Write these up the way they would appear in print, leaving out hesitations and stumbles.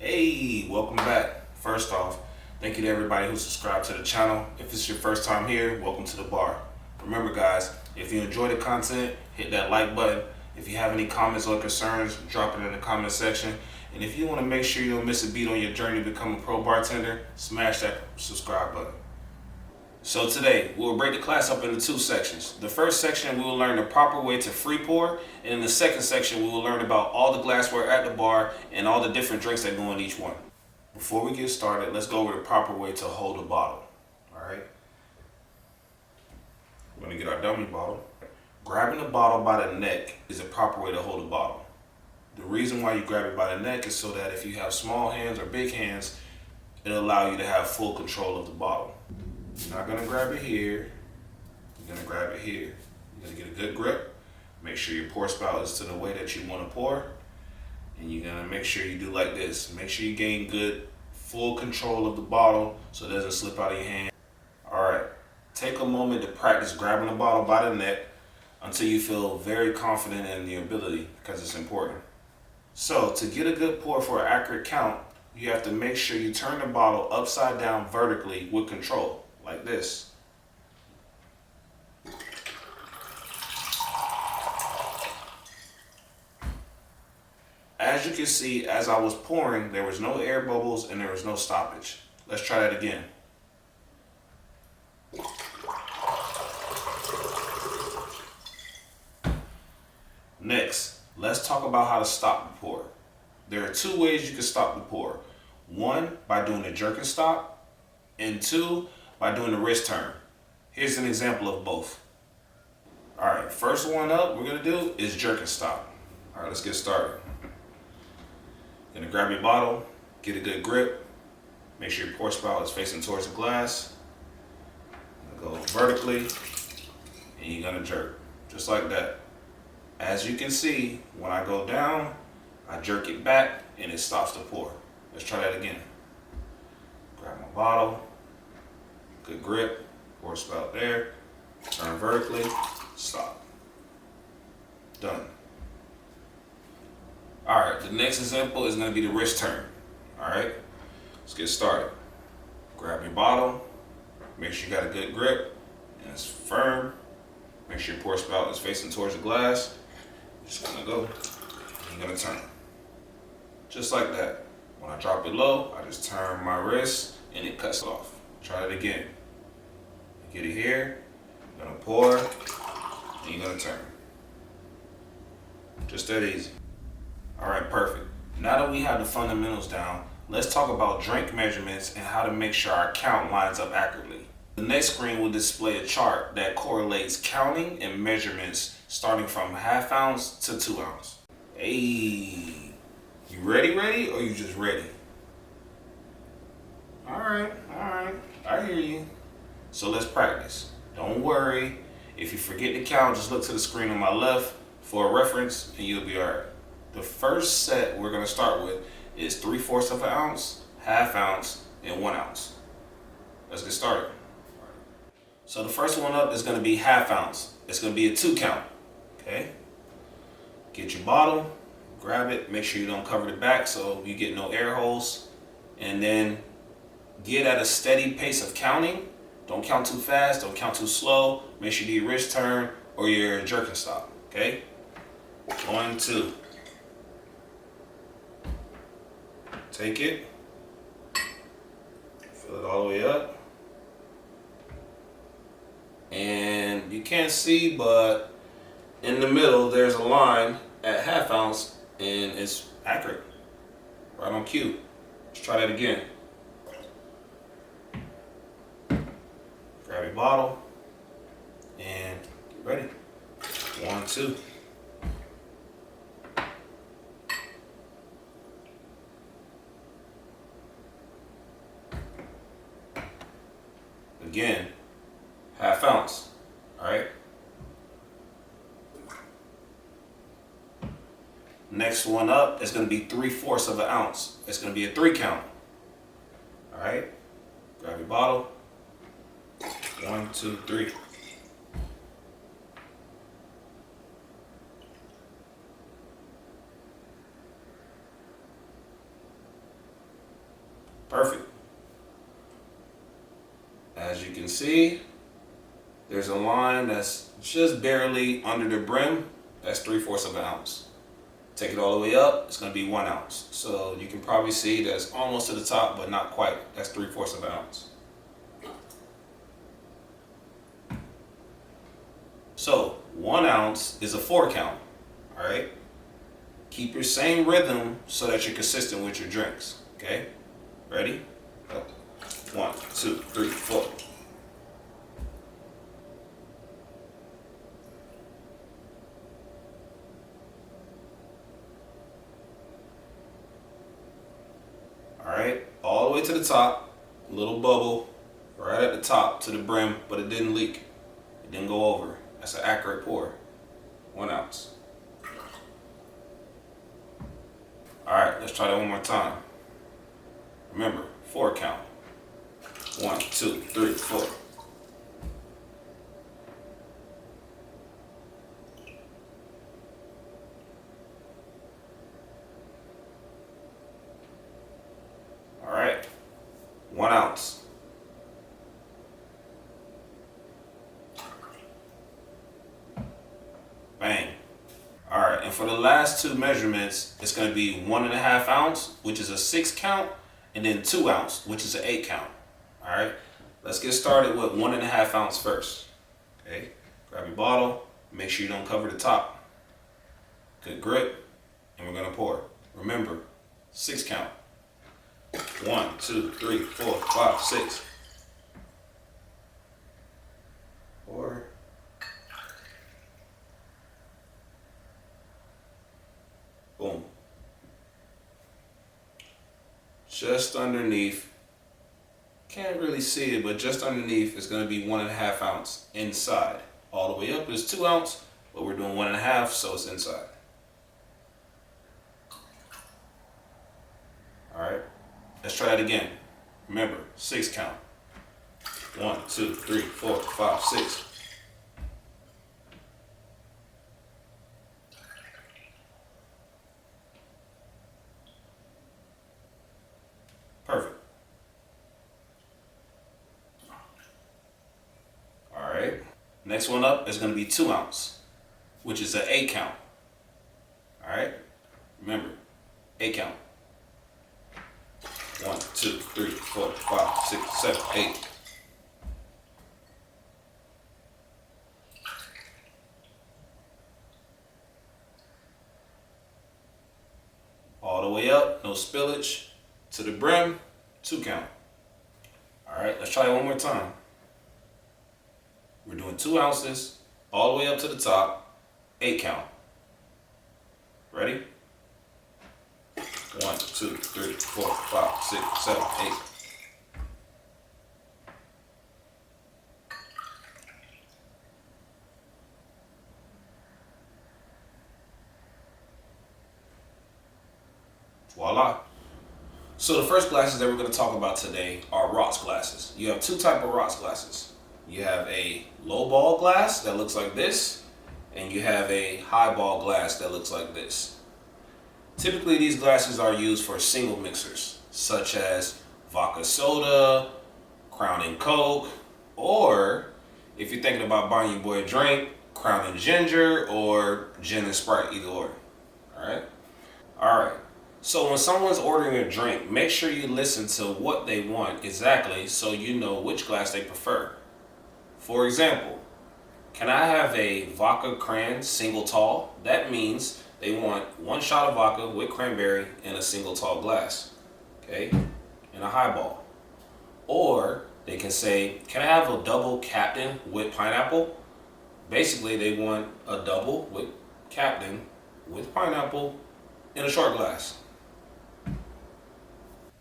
Hey, welcome back. First off, thank you to everybody who subscribed to the channel. If it's your first time here, welcome to the bar. Remember guys, if you enjoy the content, hit that like button. If you have any comments or concerns, drop it in the comment section. And if you want to make sure you don't miss a beat on your journey to become a pro bartender, smash that subscribe button. So today, we'll break the class up into two sections. The first section, we will learn the proper way to free pour, and in the second section, we will learn about all the glassware at the bar and all the different drinks that go in each one. Before we get started, let's go over the proper way to hold a bottle. Alright? We're going to get our dummy bottle. Grabbing the bottle by the neck is the proper way to hold a bottle. The reason why you grab it by the neck is so that if you have small hands or big hands, it'll allow you to have full control of the bottle. You're not going to grab it here, you're going to grab it here. You're going to get a good grip, make sure your pour spout is to the way that you want to pour, and you're going to make sure you do like this. Make sure you gain good, full control of the bottle so it doesn't slip out of your hand. Alright, take a moment to practice grabbing the bottle by the neck until you feel very confident in the ability, because it's important. So, to get a good pour for an accurate count, you have to make sure you turn the bottle upside down vertically with control. Like this. As you can see, as I was pouring, there was no air bubbles and there was no stoppage. Let's try that again. Next, let's talk about how to stop the pour. There are two ways you can stop the pour. One, by doing a jerk and stop, and two, by doing the wrist turn. Here's an example of both. Alright, first one up we're going to do is jerk and stop. Alright, let's get started. You're going to grab your bottle, get a good grip, make sure your pour spout is facing towards the glass. Go vertically, and you're going to jerk, just like that. As you can see, when I go down, I jerk it back and it stops the pour. Let's try that again. Grab my bottle, good grip, pour spout there, turn vertically, stop. Done. Alright, the next example is going to be the wrist turn. Alright, let's get started. Grab your bottle, make sure you got a good grip and it's firm. Make sure your pour spout is facing towards the glass. You're just going to go, and you're going to turn. Just like that. When I drop it low, I just turn my wrist and it cuts off. Try it again. Get it here, you're gonna pour, and you're gonna turn. Just that easy. Alright, perfect. Now that we have the fundamentals down, let's talk about drink measurements and how to make sure our count lines up accurately. The next screen will display a chart that correlates counting and measurements starting from ½ ounce to 2 ounce. Hey, you ready, or you just ready? Alright, I hear you. So let's practice. Don't worry. If you forget to count, just look to the screen on my left for a reference and you'll be alright. The first set we're going to start with is 3/4 of an ounce, ½ ounce, and 1 ounce. Let's get started. So the first one up is going to be ½ ounce. It's going to be a 2 count. Okay? Get your bottle, grab it, make sure you don't cover the back so you get no air holes, and then get at a steady pace of counting. Don't count too fast, don't count too slow. Make sure you do your wrist turn or your jerk and stop, okay? 1, 2. Take it. Fill it all the way up. And you can't see, but in the middle there's a line at ½ ounce and it's accurate. Right on cue. Let's try that again. Grab your bottle and get ready. 1, 2. Again, ½ ounce. Alright. Next one up is going to be 3/4 of an ounce. It's going to be a 3 count. Alright. Grab your bottle. 1, 2, 3. Perfect. As you can see, there's a line that's just barely under the brim. That's 3/4 of an ounce. Take it all the way up, it's going to be 1 ounce. So you can probably see that's almost to the top, but not quite. That's 3/4 of an ounce. So 1 ounce is a 4 count. All right. Keep your same rhythm so that you're consistent with your drinks. Okay. Ready? Up. 1, 2, 3, 4. All right. All the way to the top. Little bubble right at the top to the brim, but it didn't leak. It didn't go over. That's an accurate pour. 1 ounce. All right, let's try that one more time. Remember, 4 count. 1, 2, 3, 4. All right, 1 ounce. Bang. All right, and for the last two measurements, it's going to be 1.5 ounce, which is a 6 count, and then 2 ounce, which is an 8 count. All right, let's get started with 1.5 ounce first. Okay, grab your bottle, make sure you don't cover the top. Good grip, and we're going to pour. Remember, 6 count. 1, 2, 3, 4, 5, 6. Pour. Boom. Just underneath, can't really see it, but just underneath is going to be 1.5 ounce inside. All the way up is 2 ounce, but we're doing 1.5, so it's inside. All right, let's try it again. Remember, 6 count. 1, 2, 3, 4, 5, 6. Perfect. All right. Next one up is going to be 2 ounce, which is an 8 count. All right. Remember, 8 count. 1, 2, 3, 4, 5, 6, 7, 8. All the way up, no spillage. To the brim, 2 count. All right, let's try it one more time. We're doing 2 ounces, all the way up to the top, 8 count. Ready? 1, 2, 3, 4, 5, 6, 7, 8. Voila. So the first glasses that we're going to talk about today are rocks glasses. You have 2 types of rocks glasses. You have a low ball glass that looks like this, and you have a high ball glass that looks like this. Typically these glasses are used for single mixers, such as vodka soda, Crown and Coke, or if you're thinking about buying your boy a drink, Crown and Ginger, or Gin and Sprite, either or. Alright? Alright. So when someone's ordering a drink, make sure you listen to what they want exactly so you know which glass they prefer. For example, can I have a vodka cran single tall? That means they want 1 shot of vodka with cranberry in a single tall glass, okay, in a highball. Or they can say, can I have a double Captain with pineapple? Basically, they want a double with Captain with pineapple in a short glass.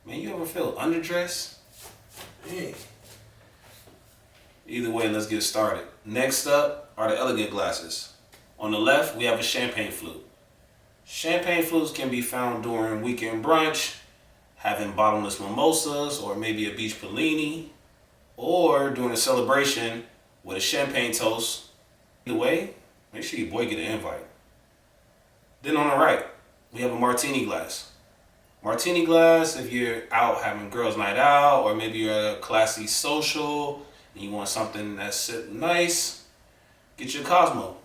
Man, you ever feel underdressed? Hey. Either way, let's get started. Next up are the elegant glasses. On the left, we have a champagne flute. Champagne flutes can be found during weekend brunch, having bottomless mimosas, or maybe a beach Bellini, or during a celebration with a champagne toast. Either way, make sure your boy get an invite. Then on the right, we have a martini glass. Martini glass, if you're out having girls' night out, or maybe you're a classy social and you want something that's nice, get you a Cosmo.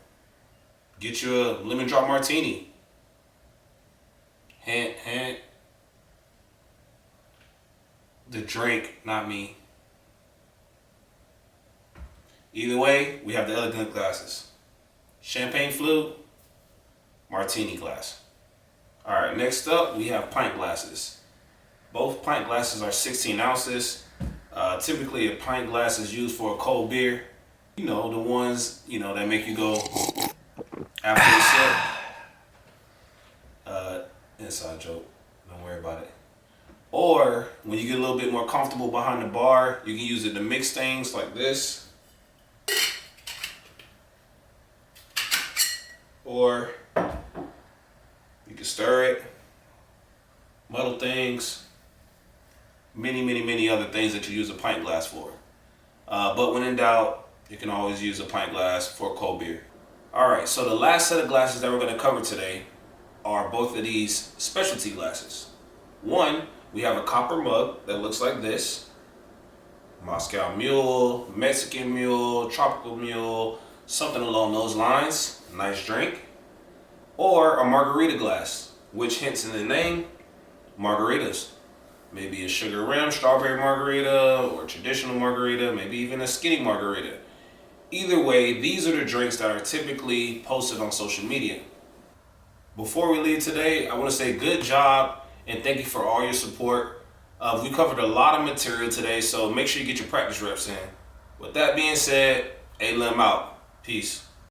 Get you a lemon drop martini. Hand the drink, not me. Either way, we have the elegant glasses. Champagne flute, martini glass. All right, next up we have pint glasses. Both pint glasses are 16 ounces. Typically a pint glass is used for a cold beer. You know, the ones, that make you go after the sip. Inside joke, don't worry about it. Or when you get a little bit more comfortable behind the bar, you can use it to mix things like this. Or you can stir it, muddle things, many other things that you use a pint glass for. But when in doubt, you can always use a pint glass for a cold beer. All right, so the last set of glasses that we're going to cover today are both of these specialty glasses. One, we have a copper mug that looks like this. Moscow Mule, Mexican Mule, Tropical Mule, something along those lines. Nice drink. Or a margarita glass, which hints in the name, margaritas. Maybe a sugar rim, strawberry margarita, or traditional margarita, maybe even a skinny margarita. Either way, these are the drinks that are typically posted on social media. Before we leave today, I want to say good job and thank you for all your support. We covered a lot of material today, so make sure you get your practice reps in. With that being said, A-Lem out. Peace.